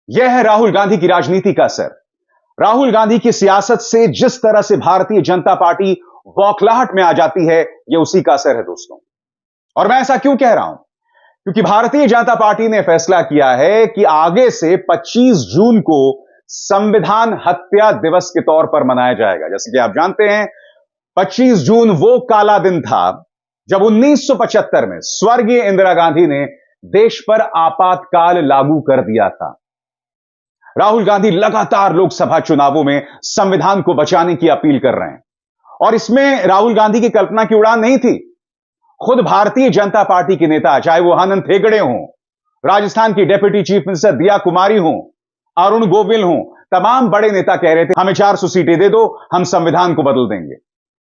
यह है राहुल गांधी की राजनीति का असर। राहुल गांधी की सियासत से जिस तरह से भारतीय जनता पार्टी बौखलाहट में आ जाती है, यह उसी का असर है दोस्तों। और मैं ऐसा क्यों कह रहा हूं? क्योंकि भारतीय जनता पार्टी ने फैसला किया है कि आगे से 25 जून को संविधान हत्या दिवस के तौर पर मनाया जाएगा। जैसे कि आप जानते हैं, 25 जून वो काला दिन था जब 1975 में स्वर्गीय इंदिरा गांधी ने देश पर आपातकाल लागू कर दिया था। राहुल गांधी लगातार लोकसभा चुनावों में संविधान को बचाने की अपील कर रहे हैं, और इसमें राहुल गांधी की कल्पना की उड़ान नहीं थी। खुद भारतीय जनता पार्टी के नेता, चाहे वो आनंद हेगड़े हों, राजस्थान की डेप्यूटी चीफ मिनिस्टर दिया कुमारी हों, अरुण गोविल हों, तमाम बड़े नेता कह रहे थे हमें 400 सीटें दे दो, हम संविधान को बदल देंगे।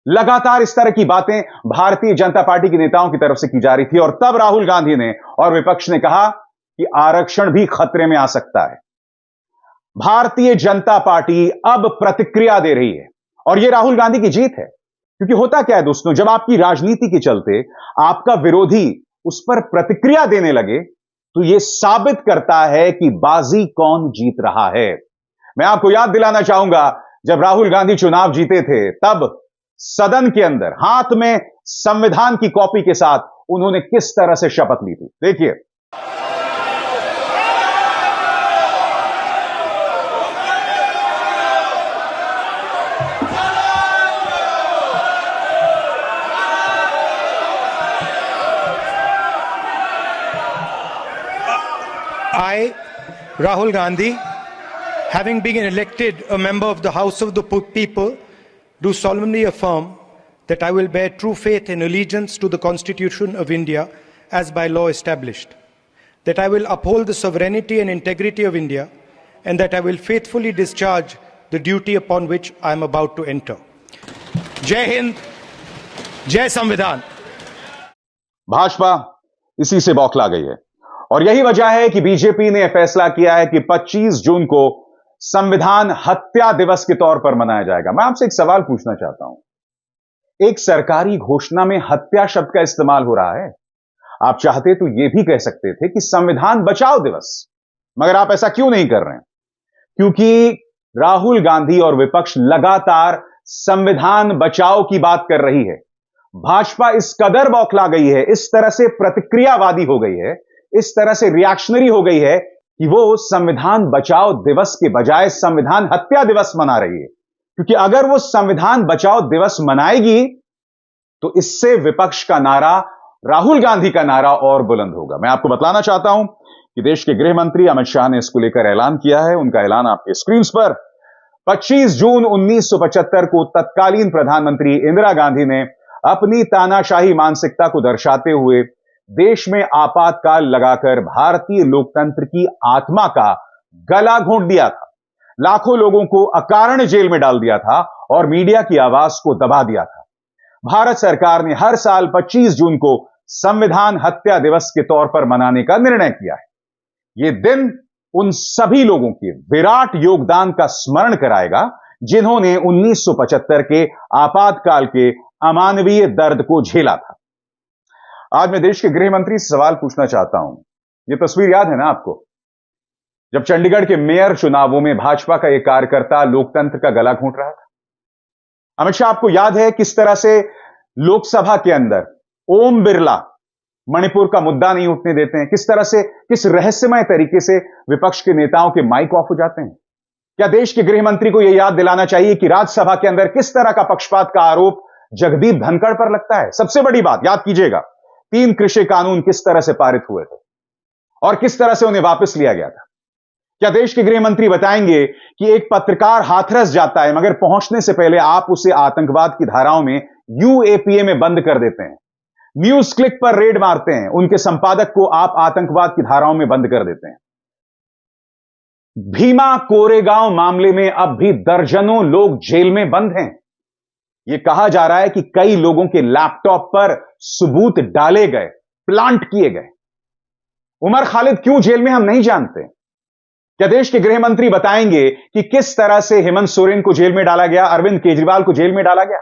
लगातार इस तरह की बातें भारतीय जनता पार्टी के नेताओं की तरफ से की जा रही थी, और तब राहुल गांधी ने और विपक्ष ने कहा कि आरक्षण भी खतरे में आ सकता है। भारतीय जनता पार्टी अब प्रतिक्रिया दे रही है, और यह राहुल गांधी की जीत है। क्योंकि होता क्या है दोस्तों, जब आपकी राजनीति के चलते आपका विरोधी उस पर प्रतिक्रिया देने लगे, तो यह साबित करता है कि बाजी कौन जीत रहा है। मैं आपको याद दिलाना चाहूंगा, जब राहुल गांधी चुनाव जीते थे, तब सदन के अंदर हाथ में संविधान की कॉपी के साथ उन्होंने किस तरह से शपथ ली थी। देखिए, I, Rahul Gandhi, having been elected a member of the House of the People, do solemnly affirm that I will bear true faith and allegiance to the Constitution of India as by law established, that I will uphold the sovereignty and integrity of India, and that I will faithfully discharge the duty upon which I am about to enter. Jai Hind, Jai Samvidhan. Bhajpa इसी से बौखला गई है, और यही वजह है कि बीजेपी ने फैसला किया है कि 25 जून को संविधान हत्या दिवस के तौर पर मनाया जाएगा। मैं आपसे एक सवाल पूछना चाहता हूं, एक सरकारी घोषणा में हत्या शब्द का इस्तेमाल हो रहा है। आप चाहते तो यह भी कह सकते थे कि संविधान बचाओ दिवस, मगर आप ऐसा क्यों नहीं कर रहे हैं? क्योंकि राहुल गांधी और विपक्ष लगातार संविधान बचाओ की बात कर रही है। भाजपा इस कदर बौखला गई है, इस तरह से प्रतिक्रियावादी हो गई है, इस तरह से रिएक्शनरी हो गई है कि वो संविधान बचाओ दिवस के बजाय संविधान हत्या दिवस मना रही है। क्योंकि अगर वो संविधान बचाओ दिवस मनाएगी, तो इससे विपक्ष का नारा, राहुल गांधी का नारा और बुलंद होगा। मैं आपको बतलाना चाहता हूं कि देश के गृह मंत्री अमित शाह ने इसको लेकर ऐलान किया है। उनका ऐलान आपके स्क्रीन पर। 25 जून 1975 को तत्कालीन प्रधानमंत्री इंदिरा गांधी ने अपनी तानाशाही मानसिकता को दर्शाते हुए देश में आपातकाल लगाकर भारतीय लोकतंत्र की आत्मा का गला घोंट दिया था। लाखों लोगों को अकारण जेल में डाल दिया था और मीडिया की आवाज को दबा दिया था। भारत सरकार ने हर साल 25 जून को संविधान हत्या दिवस के तौर पर मनाने का निर्णय किया है। यह दिन उन सभी लोगों के विराट योगदान का स्मरण कराएगा जिन्होंने 1975 के आपातकाल के अमानवीय दर्द को झेला था। आज मैं देश के गृह मंत्री से सवाल पूछना चाहता हूं, यह तस्वीर याद है ना आपको, जब चंडीगढ़ के मेयर चुनावों में भाजपा का एक कार्यकर्ता लोकतंत्र का गला घोंट रहा था? अमित शाह, आपको याद है किस तरह से लोकसभा के अंदर ओम बिरला मणिपुर का मुद्दा नहीं उठने देते हैं, किस तरह से, किस रहस्यमय तरीके से विपक्ष के नेताओं के माइक ऑफ हो जाते हैं? क्या देश के गृह मंत्री को यह याद दिलाना चाहिए कि राज्यसभा के अंदर किस तरह का पक्षपात का आरोप जगदीप धनखड़ पर लगता है? सबसे बड़ी बात याद कीजिएगा, 3 कृषि कानून किस तरह से पारित हुए थे और किस तरह से उन्हें वापस लिया गया था। क्या देश के गृह मंत्री बताएंगे कि एक पत्रकार हाथरस जाता है, मगर पहुंचने से पहले आप उसे आतंकवाद की धाराओं में यूएपीए में बंद कर देते हैं, न्यूज क्लिक पर रेड मारते हैं, उनके संपादक को आप आतंकवाद की धाराओं में बंद कर देते हैं। भीमा कोरेगांव मामले में अब भी दर्जनों लोग जेल में बंद हैं। यह कहा जा रहा है कि कई लोगों के लैपटॉप पर सबूत डाले गए, प्लांट किए गए। उमर खालिद क्यों जेल में, हम नहीं जानते। क्या देश के गृह मंत्री बताएंगे कि किस तरह से हेमंत सोरेन को जेल में डाला गया, अरविंद केजरीवाल को जेल में डाला गया?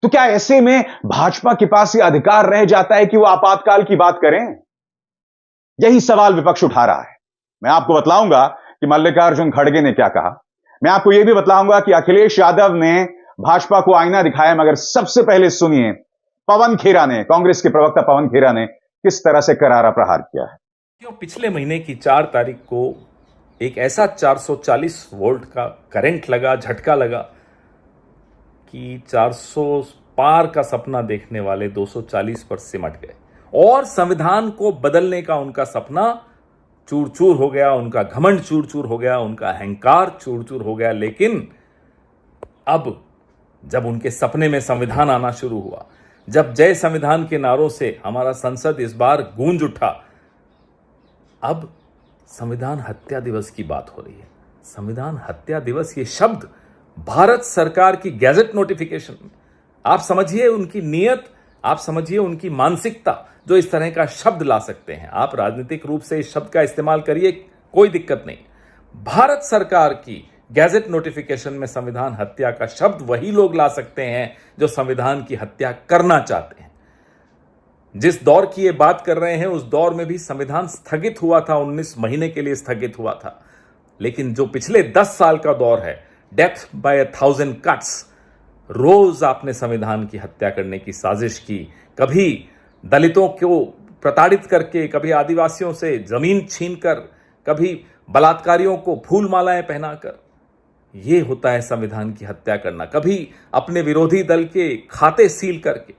तो क्या ऐसे में भाजपा के पास यह अधिकार रह जाता है कि वो आपातकाल की बात करें? यही सवाल विपक्ष उठा रहा है। मैं आपको बतलाऊंगा कि मल्लिकार्जुन खड़गे ने क्या कहा। मैं आपको यह भी बतलाऊंगा कि अखिलेश यादव ने भाजपा को आईना दिखाया, मगर सबसे पहले सुनिए पवन खेरा ने, कांग्रेस के प्रवक्ता पवन खेरा ने किस तरह से करारा प्रहार किया है। क्यों पिछले महीने की 4 तारीख को एक ऐसा 440 वोल्ट का करंट लगा, झटका लगा कि 400 पार का सपना देखने वाले 240 पर सिमट गए और संविधान को बदलने का उनका सपना चूर चूर हो गया, उनका घमंड चूर चूर हो गया, उनका अहंकार चूर चूर हो गया। लेकिन अब जब उनके सपने में संविधान आना शुरू हुआ, जब जय संविधान के नारों से हमारा संसद इस बार गूंज उठा, अब संविधान हत्या दिवस की बात हो रही है। संविधान हत्या दिवस, ये शब्द भारत सरकार की गैजेट नोटिफिकेशन, आप समझिए उनकी नीयत, आप समझिए उनकी मानसिकता, जो इस तरह का शब्द ला सकते हैं। आप राजनीतिक रूप से इस शब्द का इस्तेमाल करिए, कोई दिक्कत नहीं। भारत सरकार की गैजेट नोटिफिकेशन में संविधान हत्या का शब्द वही लोग ला सकते हैं जो संविधान की हत्या करना चाहते हैं। जिस दौर की ये बात कर रहे हैं, उस दौर में भी संविधान स्थगित हुआ था, 19 महीने के लिए स्थगित हुआ था। लेकिन जो पिछले 10 साल का दौर है, डेथ बाय 1000 कट्स, रोज आपने संविधान की हत्या करने की साजिश की। कभी दलितों को प्रताड़ित करके, कभी आदिवासियों से जमीन छीनकर, कभी बलात्कारियों को फूल मालाएं पहनाकर। यह होता है संविधान की हत्या करना। कभी अपने विरोधी दल के खाते सील करके,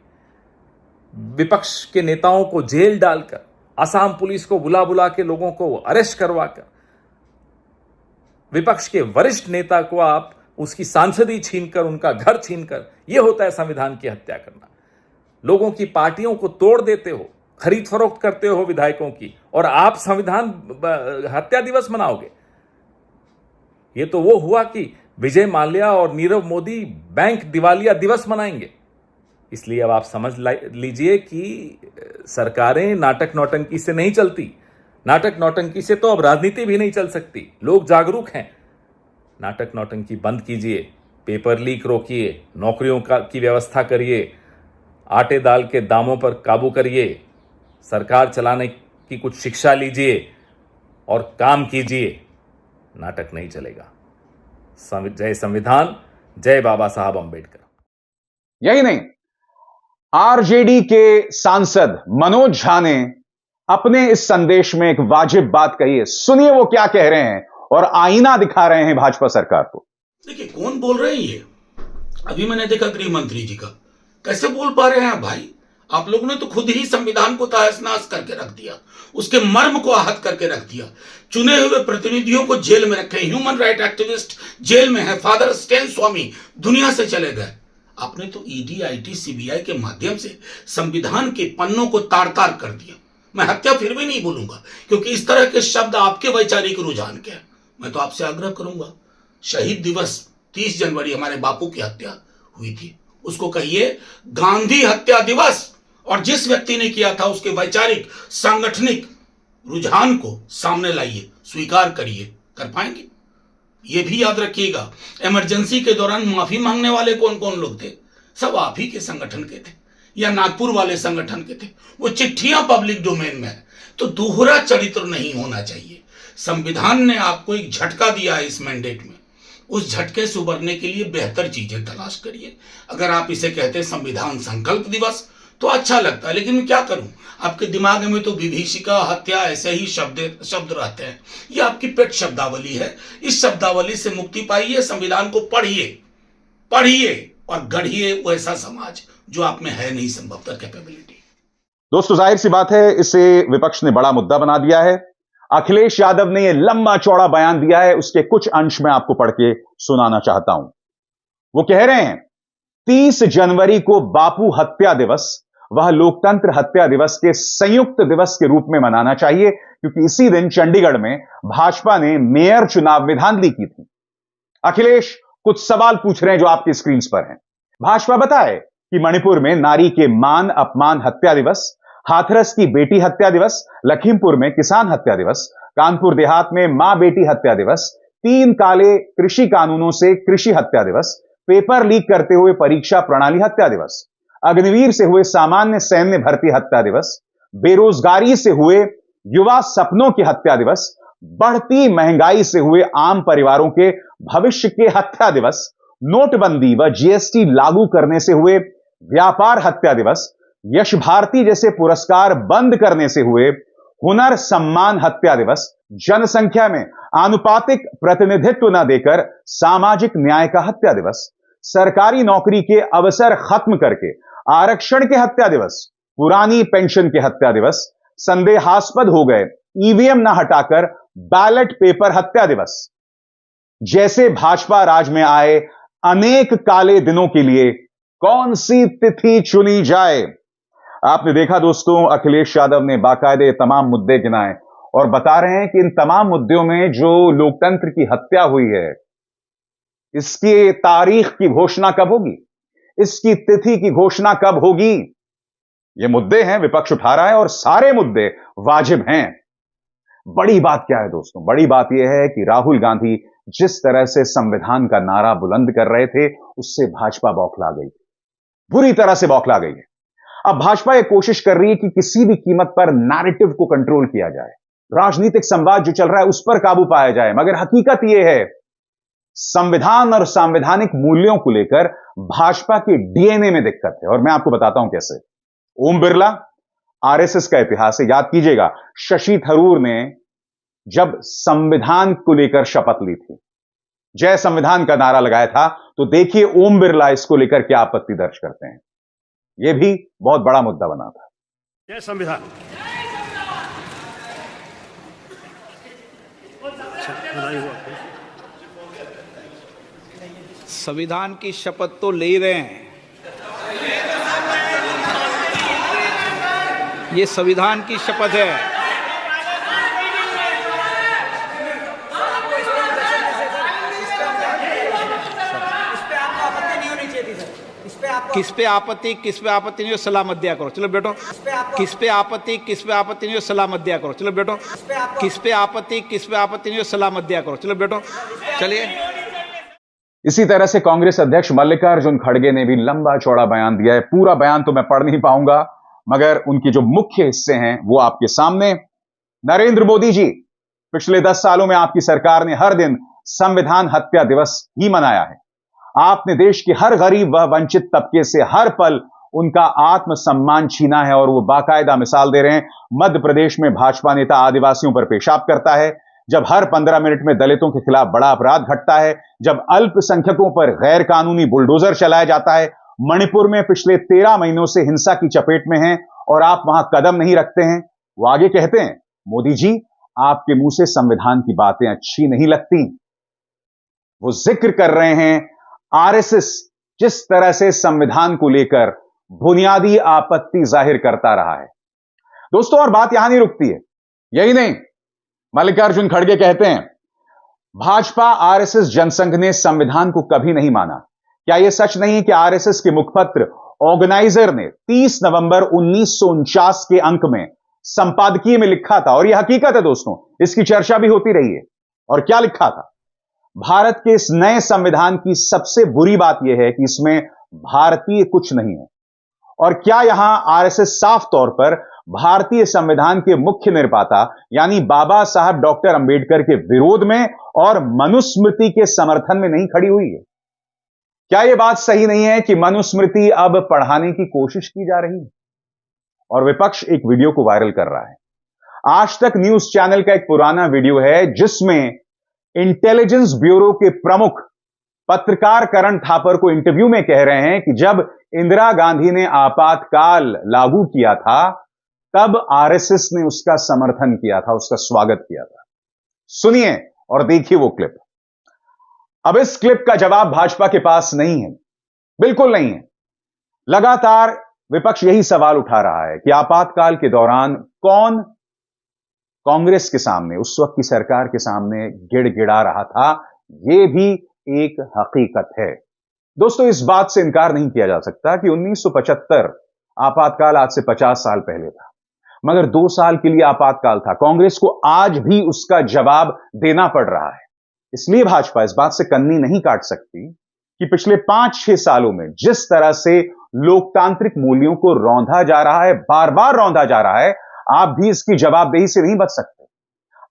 विपक्ष के नेताओं को जेल डालकर, असम पुलिस को बुला बुला के लोगों को अरेस्ट करवाकर, विपक्ष के वरिष्ठ नेता को आप उसकी सांसदी छीनकर, उनका घर छीनकर, यह होता है संविधान की हत्या करना। लोगों की पार्टियों को तोड़ देते हो, खरीद फरोख्त करते हो विधायकों की, और आप संविधान हत्या दिवस मनाओगे। यह तो वो हुआ कि विजय माल्या और नीरव मोदी बैंक दिवालिया दिवस मनाएंगे। इसलिए अब आप समझ लीजिए कि सरकारें नाटक नौटंकी से नहीं चलती। नाटक नौटंकी से तो अब राजनीति भी नहीं चल सकती। लोग जागरूक हैं। नाटक नौटंकी बंद कीजिए, पेपर लीक रोकिए, नौकरियों की व्यवस्था करिए, आटे दाल के दामों पर काबू करिए, सरकार चलाने की कुछ शिक्षा लीजिए और काम कीजिए। नाटक नहीं चलेगा। जय संविधान, जय बाबा साहब अंबेडकर। यही नहीं, आरजेडी के सांसद मनोज झा ने अपने इस संदेश में एक वाजिब बात कही है। सुनिए वो क्या कह रहे हैं और आईना दिखा रहे हैं भाजपा सरकार को। देखिए कौन बोल रहे हैं ये। अभी मैंने देखा गृह मंत्री जी का, कैसे बोल पा रहे हैं भाई। आप लोगों ने तो खुद ही संविधान को तहस नहस करके रख दिया, उसके मर्म को आहत करके रख दिया। चुने हुए प्रतिनिधियों को जेल में रखे, ह्यूमन राइट एक्टिविस्ट जेल में है, फादर स्टेन स्वामी दुनिया से चले गए। आपने तो ईडी, आईटी, सीबीआई के माध्यम से संविधान के पन्नों को ताड़ ताड़ कर दिया। मैं हत्या फिर भी नहीं बोलूंगा, क्योंकि इस तरह के शब्द आपके वैचारिक रुझान के हैं। मैं तो आपसे आग्रह करूंगा, शहीद दिवस 30 जनवरी हमारे बापू की हत्या हुई थी, उसको कहिए गांधी हत्या दिवस। और जिस व्यक्ति ने किया था उसके वैचारिक सांगठनिक रुझान को सामने लाइए, स्वीकार करिए। कर पाएंगे? ये भी याद रखिएगा, इमरजेंसी के दौरान माफी मांगने वाले कौन कौन लोग थे? सब आप ही के संगठन के थे या नागपुर वाले संगठन के थे। वो चिट्ठियां पब्लिक डोमेन में है। तो दोहरा चरित्र नहीं होना चाहिए। संविधान ने आपको एक झटका दिया है इस मैंडेट में, उस झटके से उबरने के लिए बेहतर चीजें तलाश करिए। अगर आप इसे कहते हैं संविधान संकल्प दिवस तो अच्छा लगता है, लेकिन मैं क्या करूं, आपके दिमाग में तो विभीषिका, हत्या ऐसे ही शब्द रहते हैं। ये आपकी पेट शब्दावली है। इस शब्दावली से मुक्ति पाइए, संविधान को पढ़िए और गढ़िए वैसा समाज जो आप में है नहीं संभवतः कैपेबिलिटी। दोस्तों जाहिर सी बात है, इसे विपक्ष ने बड़ा मुद्दा बना दिया है। अखिलेश यादव ने यह लंबा चौड़ा बयान दिया है, उसके कुछ अंश में आपको पढ़ के सुनाना चाहता हूं। वो कह रहे हैं 30 जनवरी को बापू हत्या दिवस वह लोकतंत्र हत्या दिवस के संयुक्त दिवस के रूप में मनाना चाहिए, क्योंकि इसी दिन चंडीगढ़ में भाजपा ने मेयर चुनाव में धांधली की थी। अखिलेश कुछ सवाल पूछ रहे हैं जो आपकी स्क्रीन पर हैं। भाजपा बताए कि मणिपुर में नारी के मान अपमान हत्या दिवस, हाथरस की बेटी हत्या दिवस, लखीमपुर में किसान हत्या दिवस, कानपुर देहात में मां बेटी हत्या दिवस, 3 काले कृषि कानूनों से कृषि हत्या दिवस, पेपर लीक करते हुए परीक्षा प्रणाली हत्या दिवस, अग्निवीर से हुए सामान्य सैन्य भर्ती हत्या दिवस, बेरोजगारी से हुए युवा सपनों की हत्या दिवस, बढ़ती महंगाई से हुए आम परिवारों के भविष्य के हत्या दिवस, नोटबंदी व जीएसटी लागू करने से हुए व्यापार हत्या दिवस, यश भारती जैसे पुरस्कार बंद करने से हुए हुनर सम्मान हत्या दिवस, जनसंख्या में आनुपातिक प्रतिनिधित्व न देकर सामाजिक न्याय का हत्या दिवस, सरकारी नौकरी के अवसर खत्म करके आरक्षण के हत्या दिवस, पुरानी पेंशन के हत्या दिवस, संदेहास्पद हो गए ईवीएम न हटाकर बैलेट पेपर हत्या दिवस जैसे भाजपा राज में आए अनेक काले दिनों के लिए कौन सी तिथि चुनी जाए। आपने देखा दोस्तों, अखिलेश यादव ने बाकायदे तमाम मुद्दे गिनाए और बता रहे हैं कि इन तमाम मुद्दों में जो लोकतंत्र की हत्या हुई है, इसकी तारीख की घोषणा कब होगी, इसकी तिथि की घोषणा कब होगी, ये मुद्दे हैं, विपक्ष उठा रहा है और सारे मुद्दे वाजिब हैं। बड़ी बात क्या है दोस्तों, बड़ी बात यह है कि राहुल गांधी जिस तरह से संविधान का नारा बुलंद कर रहे थे, उससे भाजपा बौखला गई, बुरी तरह से बौखला गई है। अब भाजपा यह कोशिश कर रही है कि किसी भी कीमत पर नैरेटिव को कंट्रोल किया जाए, राजनीतिक संवाद जो चल रहा है उस पर काबू पाया जाए, मगर हकीकत यह है संविधान और संवैधानिक मूल्यों को लेकर भाजपा के डीएनए में दिक्कत है। और मैं आपको बताता हूं कैसे। ओम बिरला, आरएसएस का इतिहास है, याद कीजिएगा, शशि थरूर ने जब संविधान को लेकर शपथ ली थी, जय संविधान का नारा लगाया था, तो देखिए ओम बिरला इसको लेकर क्या आपत्ति दर्ज करते हैं। यह भी बहुत बड़ा मुद्दा बना था। जय संविधान। संविधान की शपथ तो ले ही रहे हैं, ये संविधान की शपथ है। किस पे आपत्ति नहीं हो, सलाह मत दिया करो, चलो बैठो। किस पे आपत्ति नहीं हो, सलाह मत दिया करो, चलो बैठो। किस पे आपत्ति नहीं हो, सलाह मत दिया करो, चलो बैठो। चलिए। इसी तरह से कांग्रेस अध्यक्ष मल्लिकार्जुन खड़गे ने भी लंबा चौड़ा बयान दिया है। पूरा बयान तो मैं पढ़ नहीं पाऊंगा, मगर उनके जो मुख्य हिस्से हैं वो आपके सामने। नरेंद्र मोदी जी, पिछले 10 सालों में आपकी सरकार ने हर दिन संविधान हत्या दिवस ही मनाया है। आपने देश के हर गरीब व वंचित तबके से हर पल उनका आत्मसम्मान छीना है और वो बाकायदा मिसाल दे रहे हैं। मध्य प्रदेश में भाजपा नेता आदिवासियों पर पेशाब करता है, जब हर 15 मिनट में दलितों के खिलाफ बड़ा अपराध घटता है, जब अल्पसंख्यकों पर गैर कानूनी बुलडोजर चलाया जाता है। मणिपुर में पिछले 13 महीनों से हिंसा की चपेट में हैं और आप वहां कदम नहीं रखते हैं। वो आगे कहते हैं, मोदी जी आपके मुंह से संविधान की बातें अच्छी नहीं लगती। वो जिक्र कर रहे हैं आरएसएस जिस तरह से संविधान को लेकर बुनियादी आपत्ति जाहिर करता रहा है। दोस्तों, और बात यहां नहीं रुकती है, यही नहीं, मल्लिकार्जुन खड़गे कहते हैं भाजपा आरएसएस जनसंघ ने संविधान को कभी नहीं माना। क्या यह सच नहीं है कि आरएसएस के मुखपत्र ऑर्गेनाइजर ने 30 नवंबर 1949 के अंक में संपादकीय में लिखा था, और यह हकीकत है दोस्तों, इसकी चर्चा भी होती रही है। और क्या लिखा था? भारत के इस नए संविधान की सबसे बुरी बात यह है कि इसमें भारतीय कुछ नहीं है। और क्या यहां आरएसएस साफ तौर पर भारतीय संविधान के मुख्य निर्माता यानी बाबा साहब डॉक्टर अंबेडकर के विरोध में और मनुस्मृति के समर्थन में नहीं खड़ी हुई है? क्या यह बात सही नहीं है कि मनुस्मृति अब पढ़ाने की कोशिश की जा रही है? और विपक्ष एक वीडियो को वायरल कर रहा है। आज तक न्यूज चैनल का एक पुराना वीडियो है जिसमें इंटेलिजेंस ब्यूरो के प्रमुख पत्रकार करण थापर को इंटरव्यू में कह रहे हैं कि जब इंदिरा गांधी ने आपातकाल लागू किया था तब आरएसएस ने उसका समर्थन किया था, उसका स्वागत किया था। सुनिए और देखिए वो क्लिप। अब इस क्लिप का जवाब भाजपा के पास नहीं है, बिल्कुल नहीं है। लगातार विपक्ष यही सवाल उठा रहा है कि आपातकाल के दौरान कौन कांग्रेस के सामने, उस वक्त की सरकार के सामने गिड़गिड़ा रहा था। यह भी एक हकीकत है। दोस्तों, इस बात से इनकार नहीं किया जा सकता कि 1975 आपातकाल आज से 50 साल पहले था, मगर 2 साल के लिए आपातकाल था। कांग्रेस को आज भी उसका जवाब देना पड़ रहा है। इसलिए भाजपा इस बात से कन्नी नहीं काट सकती कि पिछले 5-6 सालों में जिस तरह से लोकतांत्रिक मूल्यों को रौंदा जा रहा है, बार बार रौंदा जा रहा है, आप भी इसकी जवाबदेही से नहीं बच सकते।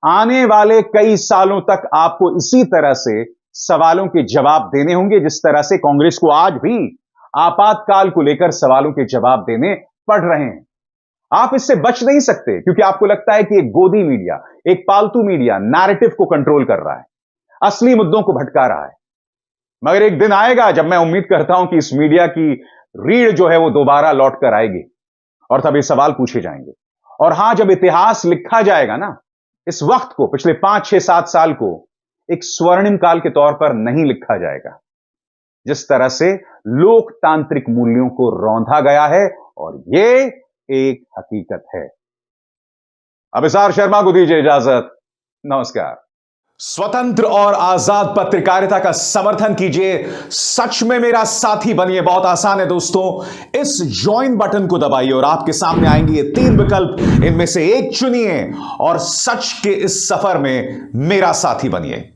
आने वाले कई सालों तक आपको इसी तरह से सवालों के जवाब देने होंगे, जिस तरह से कांग्रेस को आज भी आपातकाल को लेकर सवालों के जवाब देने पड़ रहे हैं। आप इससे बच नहीं सकते, क्योंकि आपको लगता है कि एक गोदी मीडिया, एक पालतू मीडिया नैरेटिव को कंट्रोल कर रहा है, असली मुद्दों को भटका रहा है। मगर एक दिन आएगा जब मैं उम्मीद करता हूं कि इस मीडिया की रीढ़ जो है वो दोबारा लौट कर आएगी और तब ये सवाल पूछे जाएंगे। और हां, जब इतिहास लिखा जाएगा ना, इस वक्त को, पिछले 5, 6, 7 साल को एक स्वर्णिम काल के तौर पर नहीं लिखा जाएगा। जिस तरह से लोकतांत्रिक मूल्यों को रौंदा गया है, और यह एक हकीकत है। अभिसार शर्मा को दीजिए इजाजत। नमस्कार। स्वतंत्र और आजाद पत्रकारिता का समर्थन कीजिए, सच में मेरा साथी बनिए। बहुत आसान है दोस्तों, इस ज्वाइन बटन को दबाइए और आपके सामने आएंगे ये 3 विकल्प, इनमें से एक चुनिए और सच के इस सफर में मेरा साथी बनिए।